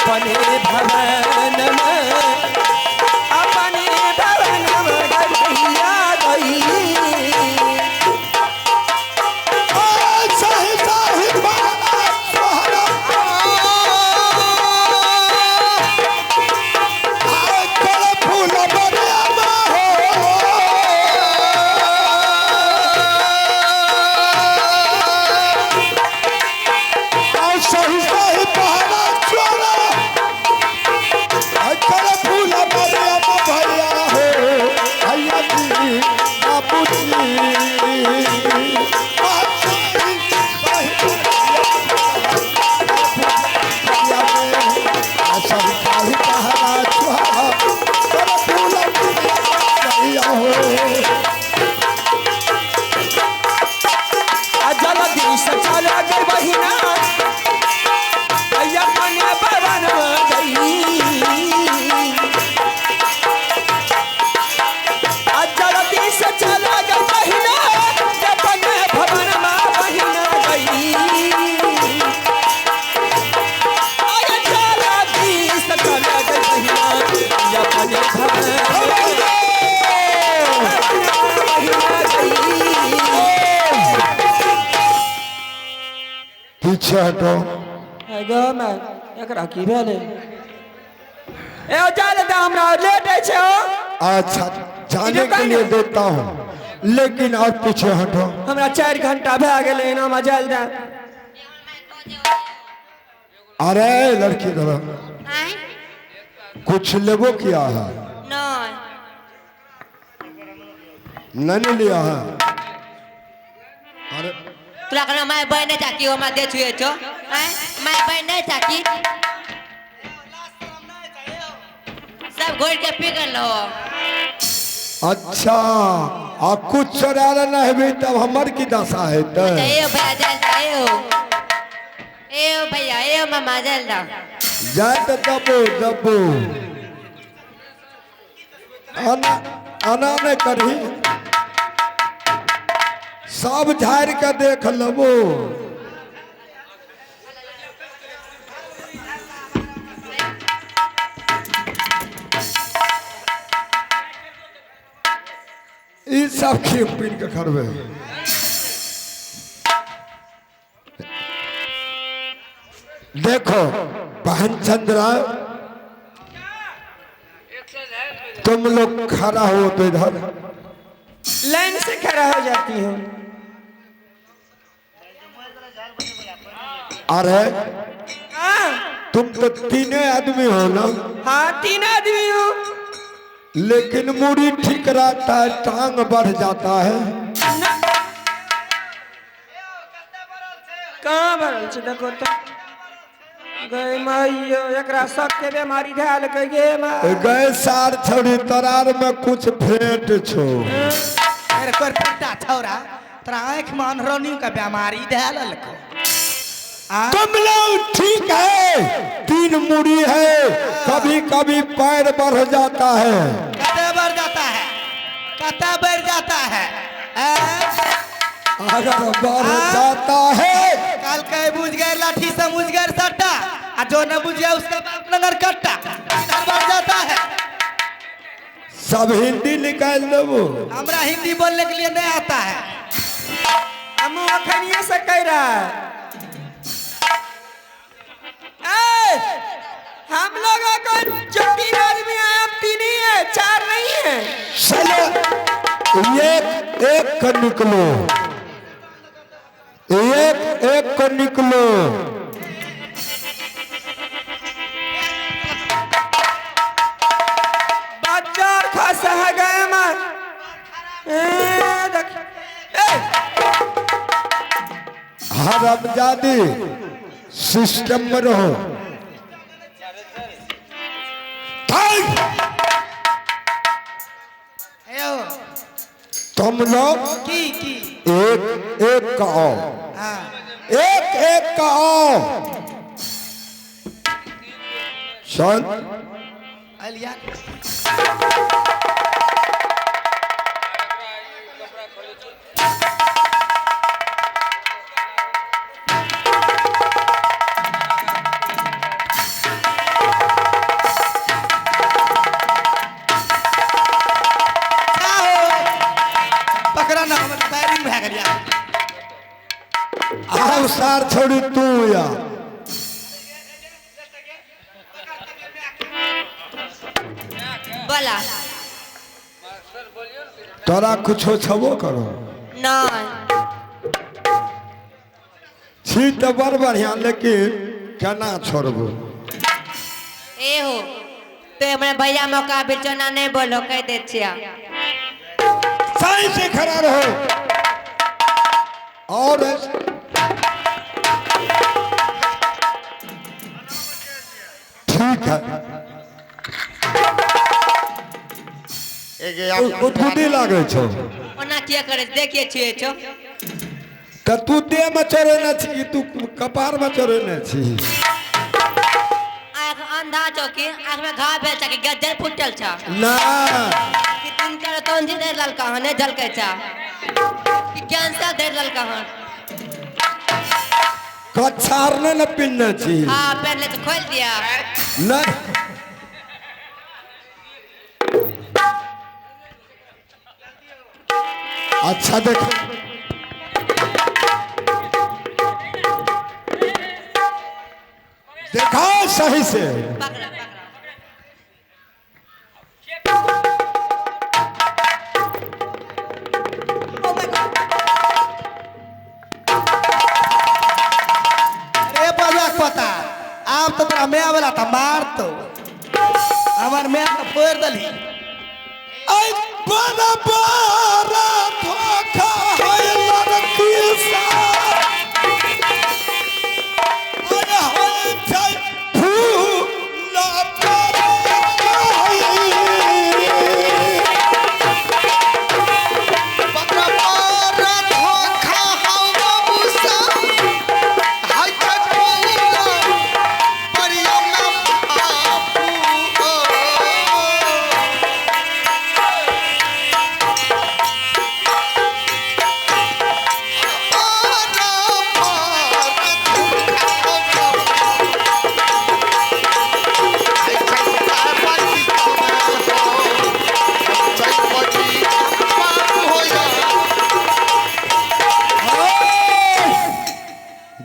अपने भवन में गैया गई। पीछे हटो। मैं एकरा की भेले ए चल दे हमरा लेट छै। अच्छा जाने के लिए देता हूँ, लेकिन और पीछे हटो। हमरा 4 घंटा भए गेलै ना मजल दे। अरे लड़की धरो, कुछ लेबो किया है? नहीं लिया है। अरे तुला कना माय बहन नहीं चाकी हो, मैं दे छुए छो माय बहन नहीं चाकी सब घोड़ के पी कर लो। अच्छा आ कुछ चढ़ा नहीं भी तब हमर की दशा है। तो ए भैया जल्दा ए भैया ए मामा जल्दा जाए तो दबो दबो आना नहीं करी, सब झाड़ के देख लबो। ई सब खेप पीन के खरबे। देखो बहन चंद्रा, तुम लोग खड़ा हो तो इधर लाइन से खड़ा हो जाती हूँ। अरे तुम तो 3 आदमी हो ना? हाँ 3 आदमी हूँ, लेकिन मुड़ी ठीक रहता है, टांग बढ़ जाता है। कहाँ बढ़ल छै देखो तो गए माइयो एकरा सबके बीमारी धैल के गे माय। गए सार छोड़ी तरार में कुछ फेंट छो। अरे कर फटा छौरा तोरा आँख में अनहरोनी का बीमारी धैल लको। तुम लोग ठीक है, 3 मुड़ी है, कभी कभी पैर बढ़ जाता है। कते बढ़ जाता है, कते बढ़ जाता है। अगर बढ़ जाता है कल के बुझ गए लाठी से मुझ गए सट्टा, और जो न बुझ गया उसका बाप नगर कट्टा। इधर बढ़ जाता है। सब हिंदी निकाल दो। हमरा हिंदी बोलने के लिए नहीं आता है। हम अखनिए से कह रहा है हम लोगों को जो 3 आदमी हैं, हम 3 ही है, 4 नहीं है। चलो एक को निकलो, एक को निकलो। बच्चा खास है गए मैं हरामजादी सिस्टम में रहो। तुम लोग की एक एक का आओ, एक का आओ। चल अलिया छोड़ी तू या बोला तोरा कुछो छबो करो नहीं छी तो बड़ बढ़िया लेकिन केना छोड़बो ए हो तो हमरा भैया मौका बिचौना नहीं बोलो कह दे छिया सही से खड़ा रहो और ठीक है उठुदी लागे छो ओना किया करे देखिए छिए छो त तू देह में चढ़े न छी तू कपार में चढ़े न छी आँख अंधा छो कि आँख में घाव भेल छ कि गज्जर फुटल छ ना कि तीन चार तोन जी दे ललका हने झलकै छ कि कैंसर दे ललका हन कछार न पिन्ने छी हां पहले तो खोल दिया न अच्छा देख देखा सही से पकड़ा पकड़ा ओ माय गॉड अरे बाबा पता आप तो तेरा मैं वाला था मार तो हमार मैं तो फोड़ दली आई बड़ा बड़ा धोखा है लड़की सा अरे हो जाए फूला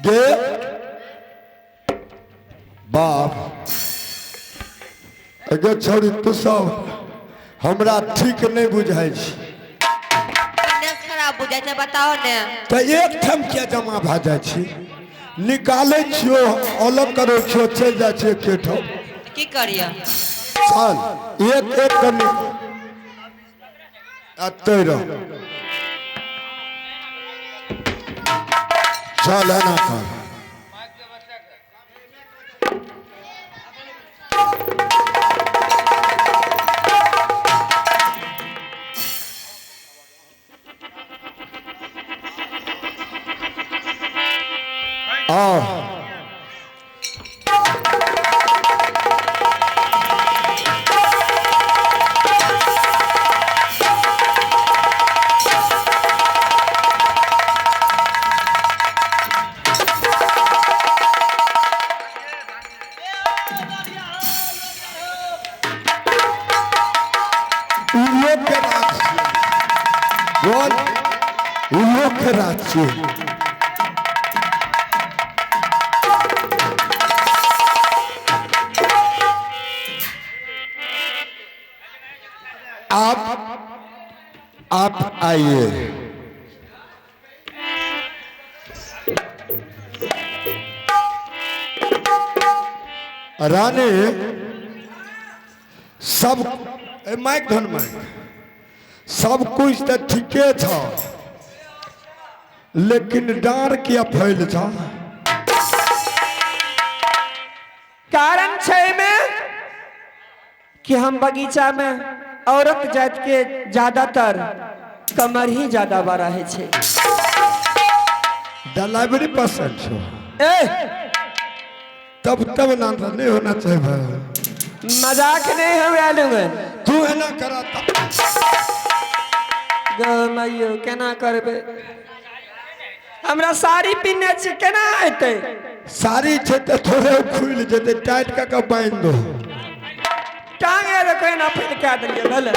गे बाप अगे छोड़ी तू सब हमरा ठीक नहीं बुझाई छी कन्या खराब बुझाय छै बताओ ने तो एक ठम क्या जमा भा जाए छी निकाले छियो अलग करे छियो चल जाए छियो केठो की करिया चल एक एक करनी अतै रह चल है ना कर लोक राज्य आप आइए रानी सब माइक धन माइक सब कुछ तो ठीके था लेकिन डार किया फैल था कारण छै में कि हम बगीचा में औरत जात के ज्यादातर कमर ही ज्यादा बड़ा है छे डिलीवरी पसंद छो ए तब ना नहीं होना चाहिए भाई मजाक नहीं हमरा लगे तू है ना कराता गमैयो केना करबे हमरा साड़ी पिन्ने छी केना हेतै साड़ी छे तो थोड़े खुल जेते टाइट का बांध दो टांगे रे केना फटका देलिए भले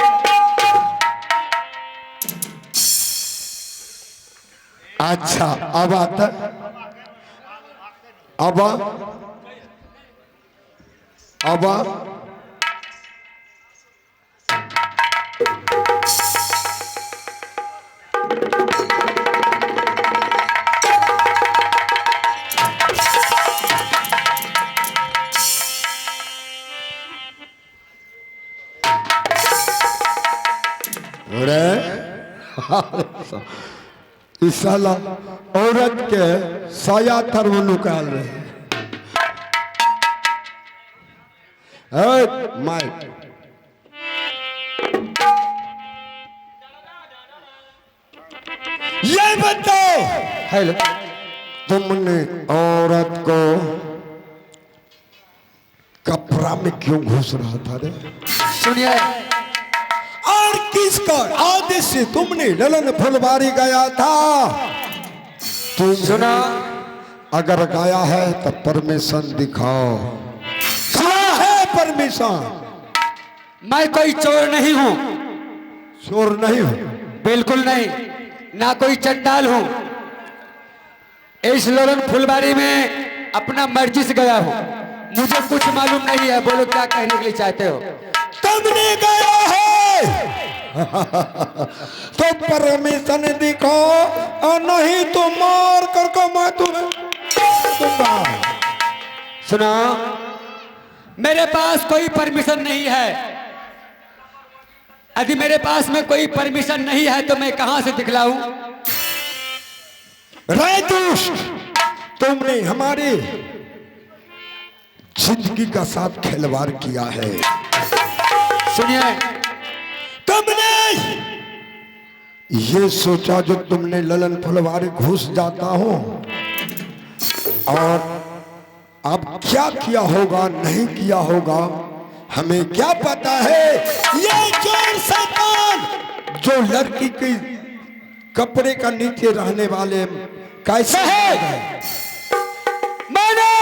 अच्छा अब आता अब अब इस साला औरत के साया थर्म निकाल रहे माइक ये बताओ हेलो, तुमने औरत को कपड़ा में क्यों घुस रहा था रे? सुनिए, और किसका आदेश से तुमने ललन फुलवारी गया था? तुम सुना, अगर गया है तो परमिशन दिखाओ। कहाँ है परमिशन? मैं कोई चोर नहीं हूँ, चोर नहीं हो। बिल्कुल नहीं, ना कोई चंडाल हूँ। इस ललन फुलबारी में अपना मर्जी से गया हूँ, मुझे कुछ मालूम नहीं है। बोलो क्या कहने के लिए चाहते हो? तुमने गया है तो परमिशन दिखाओ, और नहीं तो मार करके मैं तुम्हें दूंगा। सुनो, मेरे पास कोई परमिशन नहीं है। यदि मेरे पास में कोई परमिशन नहीं है तो मैं कहां से दिखलाऊं? रे दुष्ट, तुमने हमारी जिंदगी का साथ खिलवाड़ किया है। सुनिए, तुमने ये सोचा जो तुमने ललन फुलवारी घुस जाता हूं, और अब क्या किया होगा नहीं किया होगा हमें क्या पता है। ये चोर शैतान जो लड़की के कपड़े का नीचे रहने वाले कैसे है? मैंने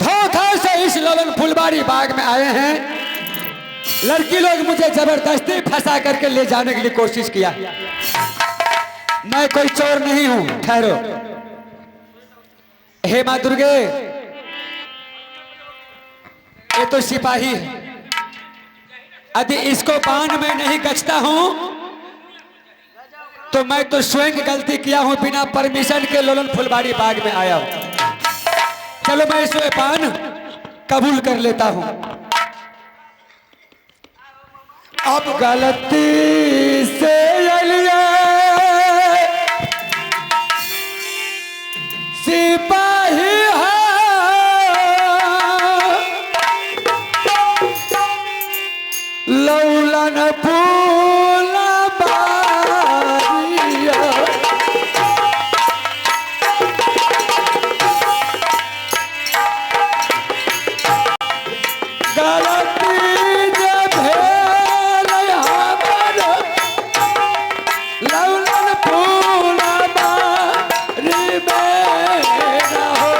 धोखा से इस ललन फुलबारी बाग में आए हैं। लड़की लोग मुझे जबरदस्ती फंसा करके ले जाने के लिए कोशिश किया। मैं कोई चोर नहीं हूं। ठहरो, हे मां दुर्गे, ये तो सिपाही है। यदि इसको बांध में नहीं गचता हूं तो मैं तो स्वयं गलती किया हूं, बिना परमिशन के ललन फुलबारी बाग में आया हूं। चलो मैं इसमें पान कबूल कर लेता हूं। अब गलती से अलिया सिपाही है, लौलन फूल बारिया, गलती जब भेल हमर, लौलन फूल बारी में रहो।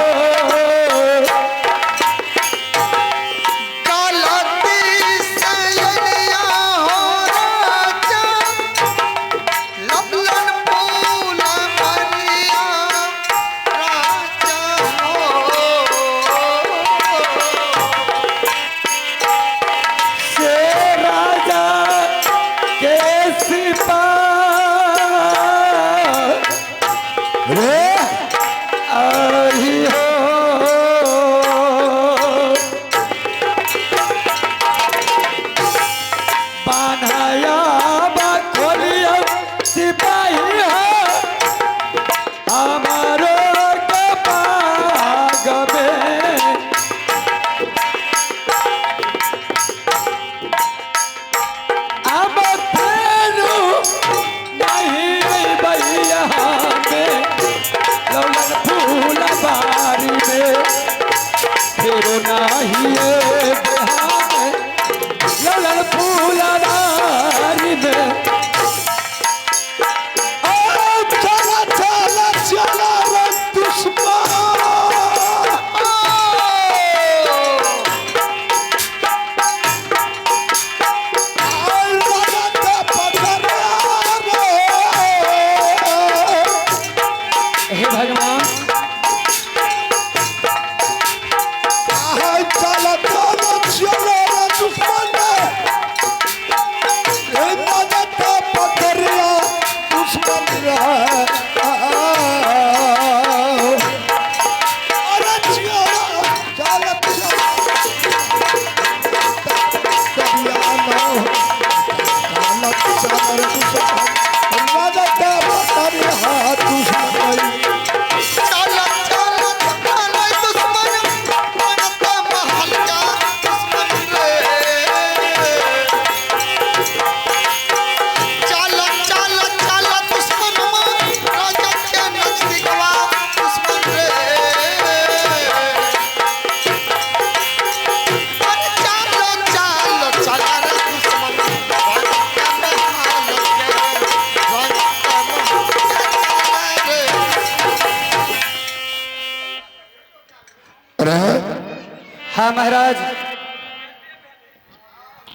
हाँ महाराज।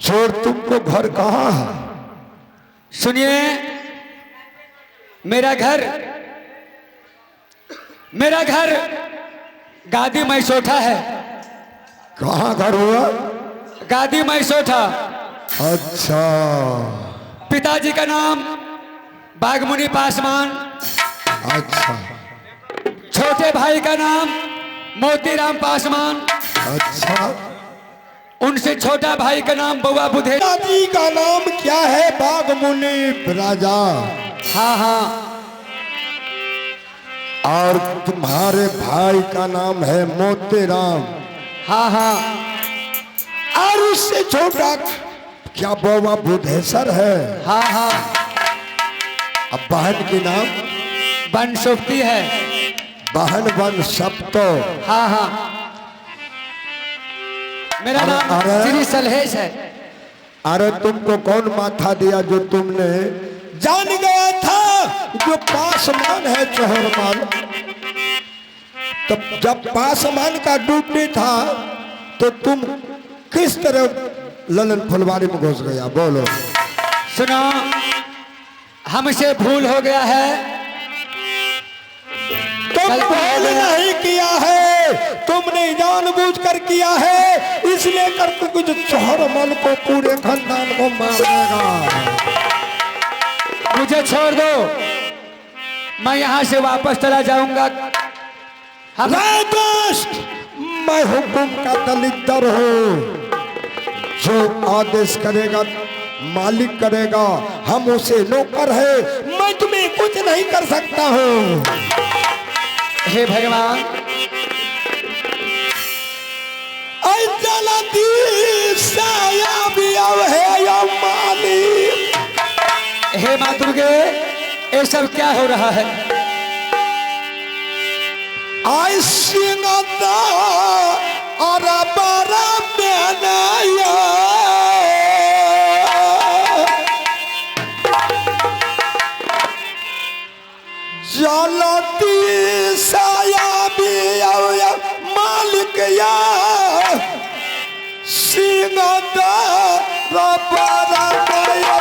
चोर तुमको घर कहाँ है? सुनिए, मेरा घर गादी मैसोठा है। कहाँ घर हुआ? गादी मैसोठा। अच्छा। पिताजी का नाम बागमुनि पासवान। अच्छा। छोटे भाई का नाम मोतीराम पासवान। अच्छा। उनसे छोटा भाई का नाम बउआ बुधे। पिताजी का नाम क्या है? बागमुनि राजा। हाँ हाँ। और तुम्हारे भाई का नाम है मोतीराम। हाँ हाँ। और उससे छोटा क्या बउआ बुधेश्वर है? हाँ हाँ। अब बहन की नाम? बनसुप्ती है। बहन बन सप्तो। हाँ हाँ। मेरा नाम अरे- श्री सलहेश है। अरे तुमको कौन माथा दिया जो तुमने जान गया था जो पासमान है चोहरमान? तब जब पासमान का ड्यूटी था तो तुम किस तरह ललन फुलवारी में घुस गया? बोलो। सुनो, हमसे भूल हो गया है। तुम भूल नहीं किया है, तुमने जानबूझ कर किया है, इसलिए करके कुछ चोहरमल को पूरे खानदान को मार देगा। मुझे छोड़ दो, मैं यहाँ से वापस चला जाऊंगा। हम राजदूत, मैं हुकुम का दलितर हूँ। जो आदेश करेगा मालिक करेगा, हम उसे नौकर है, मैं तुम्हें कुछ नहीं कर सकता हूँ। हे भगवान, मालिक। हे माँ दुर्गे, ये सब क्या हो रहा है? आई सिंगदा और बड़ा बेनाया जलती साया भी आया मालिक या सिंगदा बड़ा बेनाया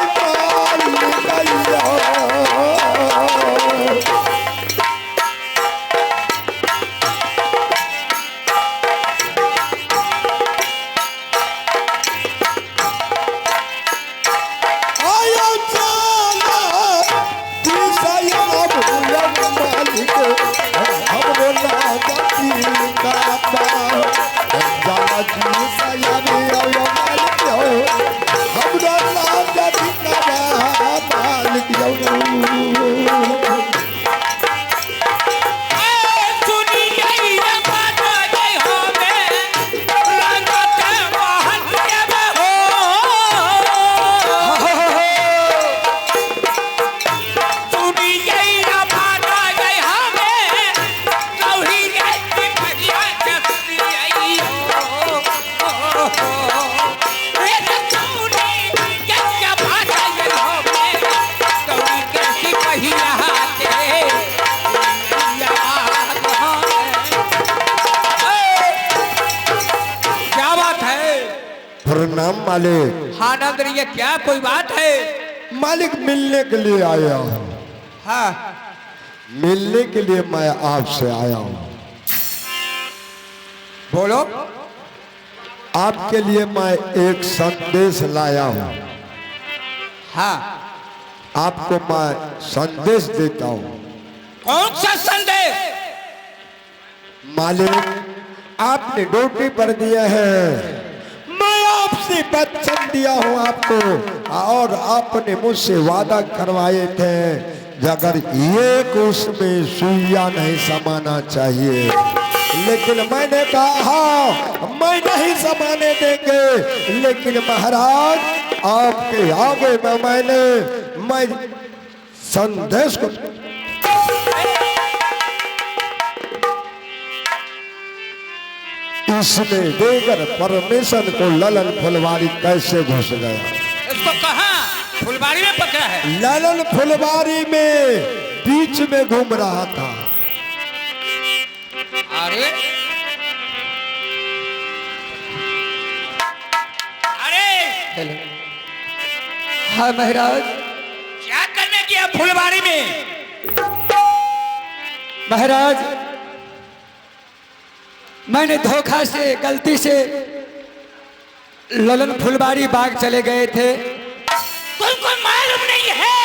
मालिक या। प्रणाम मालिक। हाँ नंदन, ये क्या कोई बात है? मालिक मिलने के लिए आया हूँ। हाँ, मिलने के लिए मैं आपसे आया हूँ। बोलो। आपके लिए मैं एक संदेश लाया हूँ। हाँ, आपको मैं संदेश देता हूँ। कौन सा संदेश? मालिक, आपने ड्यूटी पर दिया है, मैं आपसे वचन दिया हूँ आपको, और आपने मुझसे वादा करवाए थे अगर एक उसमें सुइया नहीं समाना चाहिए, लेकिन मैंने कहा मैं नहीं समाने देंगे। लेकिन महाराज, आपके आगे में मैं संदेश को इसमें देकर परमेश्वर को ललन फुलवारी कैसे घुस गया? इसको कहाँ फुलबाड़ी में पकड़ा है? ललन फुलवारी में बीच में घूम रहा था। अरे चले। हाँ महाराज। क्या करने की है फुलवारी में? महाराज मैंने धोखा से गलती से ललन फुलवारी बाग चले गए थे। तुमको मालूम नहीं है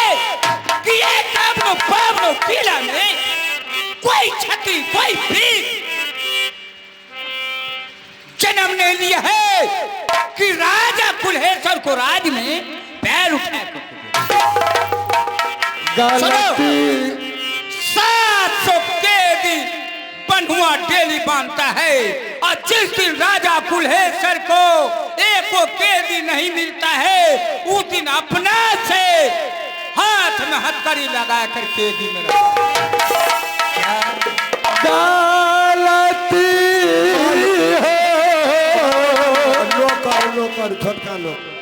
कि ये काबनो पावनो किला में कोई छत्री कोई भीख जन्म ने लिया है कि राजा कुल्हेश्वर को राज में पैर उठा गलती 700 कैदी बंधुआ डेली बांधता है और जिस दिन राजा कुल्हेश्वर को एक को कैदी नहीं मिलता है उस दिन अपना से हाथ में हथकड़ी लगा कर कैदी में गलती नौकर नौकर छोटका नौकर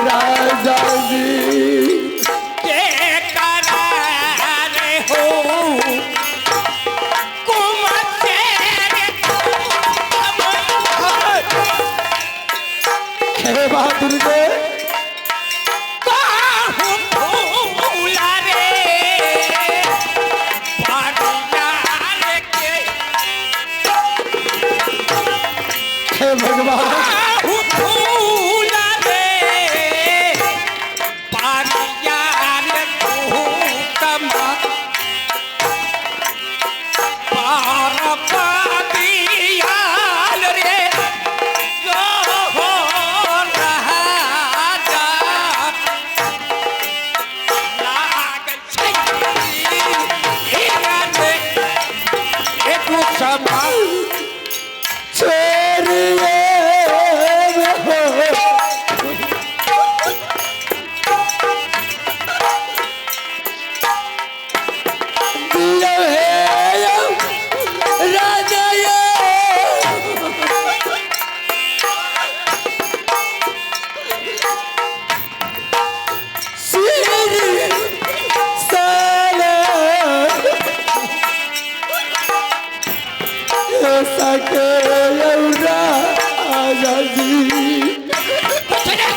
राजा जी के करार हो कुमत तेरे हे बहादुर के काहू फूला रे पारियार के हे भगवान काहू फूला रे पारियार को तमा पार का दियाल रे जो हो रहा जा लाग छई हिरने एक समा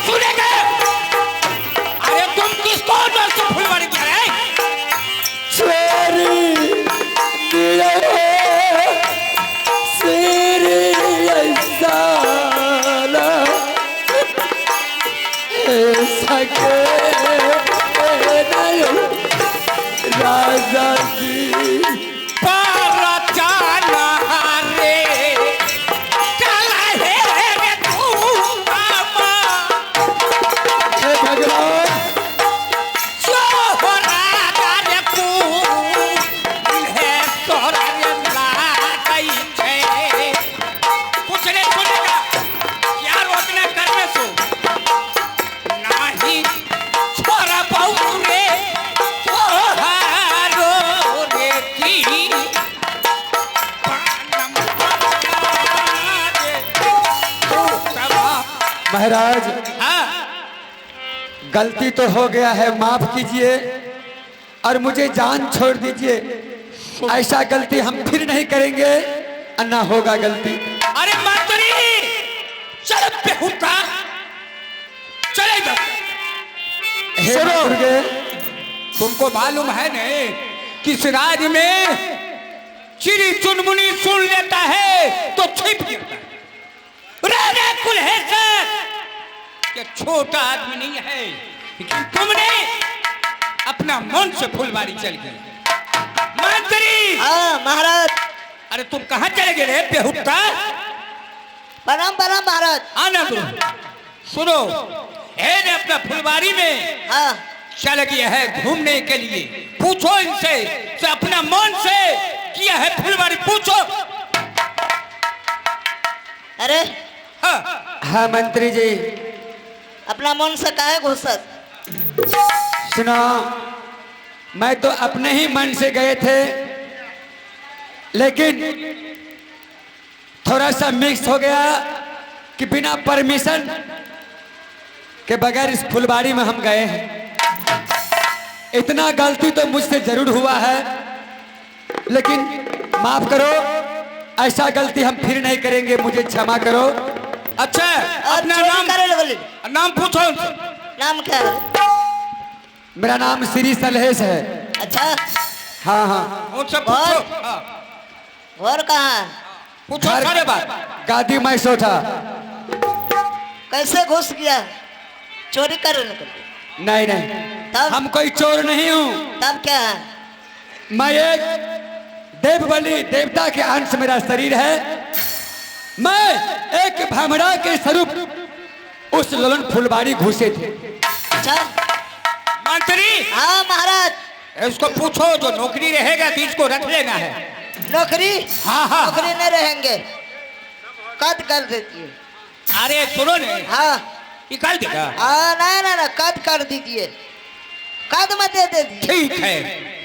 सुनेगा। अरे तुम किसको दोस्त फुलवारी कह रहे? राजा जी पारा चाला रे चला है रे तू बाबा हे भगवान जो हो राजा रे तू है तोरा रे गई है कुछ नहीं सुनेगा। क्या रोकना करने सो नहीं छोरा बहु रे तोहारो रे की महाराज हाँ गलती तो हो गया है, माफ कीजिए और मुझे जान छोड़ दीजिए। ऐसा गलती हम फिर नहीं करेंगे और ना होगा गलती। अरे मंत्री चल बेहुदा चले इधर। हे सुनो। दुर्गे तुमको मालूम है नहीं कि इस राज में चिड़ी चुनमुनी सुन लेता है तो छिप जाता है। राजा कुल्हेश्वर ये छोटा आदमी नहीं है, लेकिन तुमने अपना अपना मन से फुलवारी चल गई। मंत्री, हाँ महाराज। अरे तुम कहाँ चले गए रे बेहुक्ता? प्रणाम प्रणाम महाराज। आना तुम, सुनो, ने अपना फुलवारी में हाँ चल गया है घूमने के लिए। पूछो इनसे से अपना मन से किया है फुलवारी, पूछो। अरे हाँ, हाँ मंत्री जी, अपना मन से काहे घुसत? सुनो, मैं तो अपने ही मन से गए थे, लेकिन थोड़ा सा मिक्स हो गया कि बिना परमिशन के बगैर इस फुलवारी में हम गए हैं। इतना गलती तो मुझसे जरूर हुआ है, लेकिन माफ करो, ऐसा गलती हम फिर नहीं करेंगे, मुझे क्षमा करो। अच्छा, अपना चोरी नाम करे बोली। नाम पूछो उनसे। नाम क्या है? मेरा नाम श्री सलहेश है। अच्छा, हाँ हाँ, उनसे पूछो। हाँ, घर कहाँ? पूछो सारे बात। गादी में सोचा। कैसे घुस गया? चोरी करे न? नहीं नहीं, तब? हम कोई चोर नहीं हूँ। तब क्या है? मैं एक देवबलि देवता के अंश मेरा शरीर है। मैं एक भ्रमरा के स्वरूप उस ललन फुलवारी घुसे थे। अच्छा, मंत्री, हाँ महाराज। इसको पूछो, जो नौकरी रहेगा तो इसको रख लेना है। नौकरी? हाँ, हाँ। नौकरी नहीं रहेंगे, कद कर देती है। अरे सुनो ने, हाँ निकाल देगा। हाँ, नहीं नहीं नहीं, कद कर दीजिए, कद में दे दीजिए। ठीक है,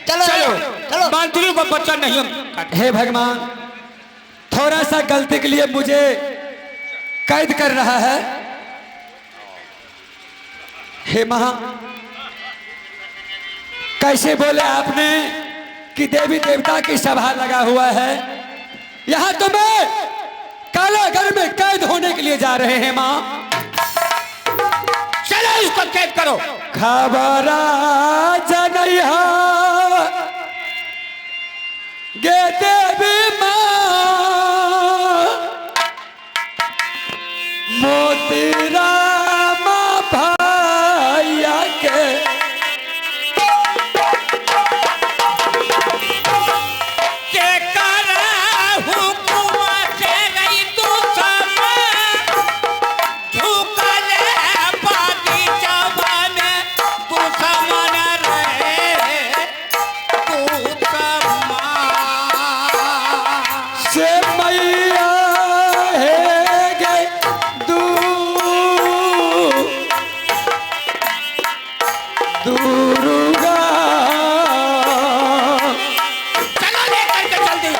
चलो चलो चलो। मंत्री को बच्चा नहीं हम। हे भगवान, थोड़ा सा गलती के लिए मुझे कैद कर रहा है। हे महा, कैसे बोले आपने कि देवी देवता की सभा लगा हुआ है, यहाँ तो मैं कारागार में कैद होने के लिए जा रहे हैं माँ। चलो इसको कैद करो। खबरा जनैया गे देवी माँ, मोती राम भैया के से मैया है गे दुर्गा। चलो लेकर के जल्दी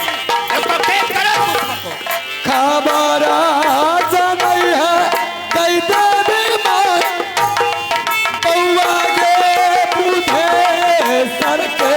इसको कैद करो। खबर जनैया गई देवी माँ, बउआ गे बुधे सर के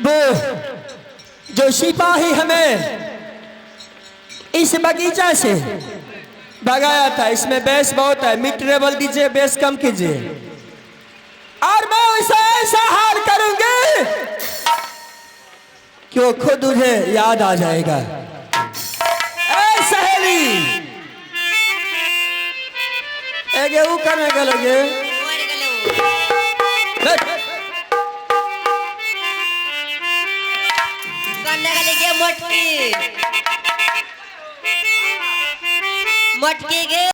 वो जो सिपाही हमें इस बगीचा से भगाया था, इसमें बेस बहुत है, मीटरेबल दीजिए, बेस कम कीजिए, और मैं उसे ऐसा हाल करूंगी कि वो खुद मुझे याद आ जाएगा। ए सहेली, एगे ऊ करने गलोगे मर गेलो करने गले के मटकी मटकी गे